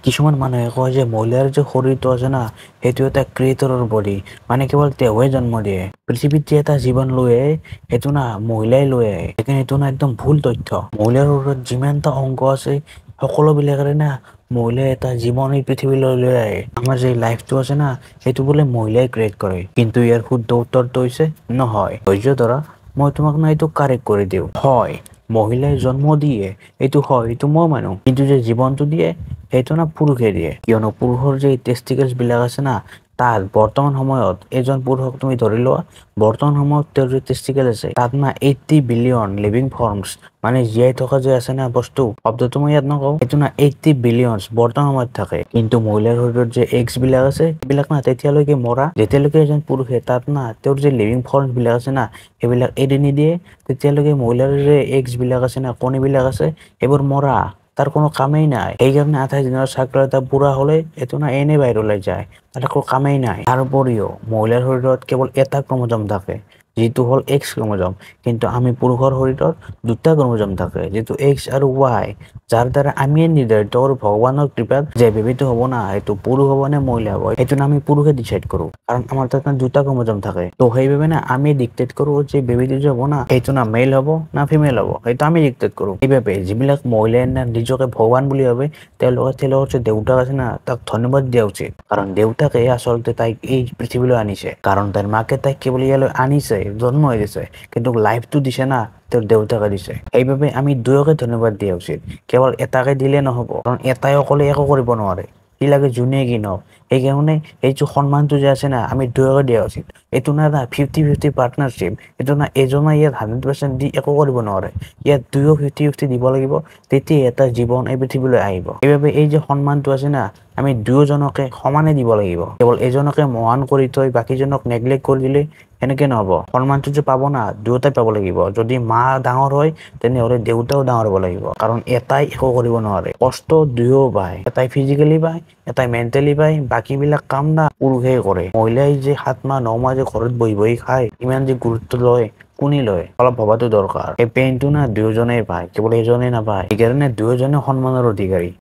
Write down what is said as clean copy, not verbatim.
কিছুমান মানুহে কয় যে মহিলাৰ যে শৰীৰটো আছে না সেইটো এটা ক্ৰিয়েটৰৰ বডি, মানে কেৱল তেওঁহে জন্ম দিয়ে। পৃথিৱীত যে এটা জীৱন লৈ আহে সেইটো না মহিলাই লৈ আহে, সেইকাৰণে এইটো না একদম ভুল তথ্য। মহিলাৰ শৰীৰত যিমানটা অংগ আছে সকলোবিলাকেৰে না মহিলাই এটা জীৱন এই পৃথিৱীলৈ লৈ আহে। আমাৰ যে লাইফটো আছে না সেইটো বোলে মহিলাই ক্ৰিয়েট কৰে, কিন্তু ইয়াৰ শুদ্ধ উত্তৰটো হৈছে নহয়। ধৈৰ্য ধৰা, মই তোমাক না এইটো কাৰেক্ট কৰি দিওঁ। হয়, মহিলাই জন্ম দিয়ে, এইটো হয়, এইটো মই মানো, কিন্তু যে জীৱনটো দিয়ে সেইটো না পুৰুষে দিয়ে। কিয়নো পুৰুষৰ যে টেষ্টিকেলছ বিলাক আছে না তাত বৰ্তমান সময়ত এজন পুৰুষক তুমি ধৰি লোৱা, বৰ্তমান সময়ত তেওঁৰ যে টেষ্টিকেল আছে তাত না 80 বিলিয়ন লিভিং ফৰ্মছ, মানে জীয়াই থকা যে আছে না বস্তু, শব্দটো মই ইয়াত নকওঁ, সেইটো না 80 বিলিয়নছ বৰ্তমান সময়ত থাকে। কিন্তু মহিলাৰ শৰীৰত যে এগছ বিলাক আছে সেইবিলাক না তেতিয়ালৈকে মৰা যেতিয়ালৈকে এজন পুৰুষে তাত না তেওঁৰ যে লিভিং ফৰ্মছ বিলাক আছে না সেইবিলাক এৰি নিদিয়ে, তেতিয়ালৈকে মহিলাৰ যে এগছ বিলাক আছে না, কণী বিলাক আছে সেইবোৰ মৰা, তাৰ কোনো কামেই নাই। সেইকাৰণে 28 দিনৰ চাইকেল এটা পুৰা হলে এইটো না এনে বাহিৰলৈ যায়, তাৰ একো কামেই নাই। তাৰ উপৰিও মহিলাৰ শৰীৰত কেৱল এটা ক্ৰমোজম থাকে যিটো হ'ল এক্স ক্ৰমোজম, কিন্তু আমি পুৰুষৰ শৰীৰত দুটা ক্ৰমোজম থাকে যিটো এক্স আৰু ৱাই, যাৰ দ্বাৰা আমি নিৰ্ধাৰিত কৰো ভগৱানৰ কৃপাত যে বেবিটো হ'ব না এইটো পুৰুষ হ'ব নে মহিলা হ'ব, সেইটো না আমি পুৰুষে ডিচাইড কৰো, কাৰণ আমাৰ তাত না দুটা ক্ৰমোজম থাকে। তো সেইবাবে না আমি ডিক্টেট কৰো যে বেবিটো যে হ'ব না সেইটো না মেল হ'ব না ফিমেল হ'ব, সেইটো আমি ডিক্টেট কৰো। সেইবাবে যিবিলাক মহিলাই না নিজকে ভগৱান বুলি ভাবে তেওঁলোকৰ যে দেউতাক আছে না তাক ধন্যবাদ দিয়া উচিত, কাৰণ দেউতাকে আচলতে তাইক এই পৃথিৱীলৈ আনিছে। কাৰণ তাইৰ মাকে তাইক কেৱল ইয়ালৈ আনিছে, জন্ম হৈ দিছে, কিন্তু লাইফটো দিছে না তেওঁৰ দেউতাকে দিছে। সেইবাবে আমি দুয়োকে ধন্যবাদ দিয়া উচিত, কেৱল এটাকে দিলে নহ'ব, কাৰণ এটাই অকলে একো কৰিব নোৱাৰে, সি লাগে যোনে কি নহওক। সেইকাৰণে এই যে সন্মানটো যে আছে না আমি দুয়োকে দিয়া উচিত। এইটো না 50-50 পাৰ্টনাৰশ্বিপ, এইটো না এজনে ইয়াত 100% দি একো কৰিব নোৱাৰে, ইয়াত দুয়ো 50-50 দিব লাগিব, তেতিয়া এটা জীৱন এই পৃথিৱীলৈ আহিব। সেইবাবে এই যে সন্মানটো আছে না আমি দুয়োজনকে সমানে দিব লাগিব, কেৱল এজনকে মহান কৰি থৈ বাকীজনক নেগলেক্ট কৰি দিলে সেনেকে নহ'ব। সন্মানটো যে পাব না দুয়োটাই পাব লাগিব। যদি মা ডাঙৰ হয় তেনেহ'লে দেউতাও ডাঙৰ হ'ব লাগিব, কাৰণ এটাই একো কৰিব নোৱাৰে, কষ্ট দুয়ো পায়, এটাই ফিজিকেলি পায় এটাই মেণ্টেলি পায়, বাকীবিলাক কাম না পুৰুষে কৰে। মহিলাই যে 7 মাহ 9 মাহ যে ঘৰত বহি বহি খায়, ইমান যে গুৰুত্ব লয় কোনে লয়, অলপ ভবাটো দৰকাৰ। এই পেইনটো না দুয়োজনেই পায়, কেৱল এজনেই নাপায়, সেইকাৰণে দুয়োজনে সন্মানৰ অধিকাৰী।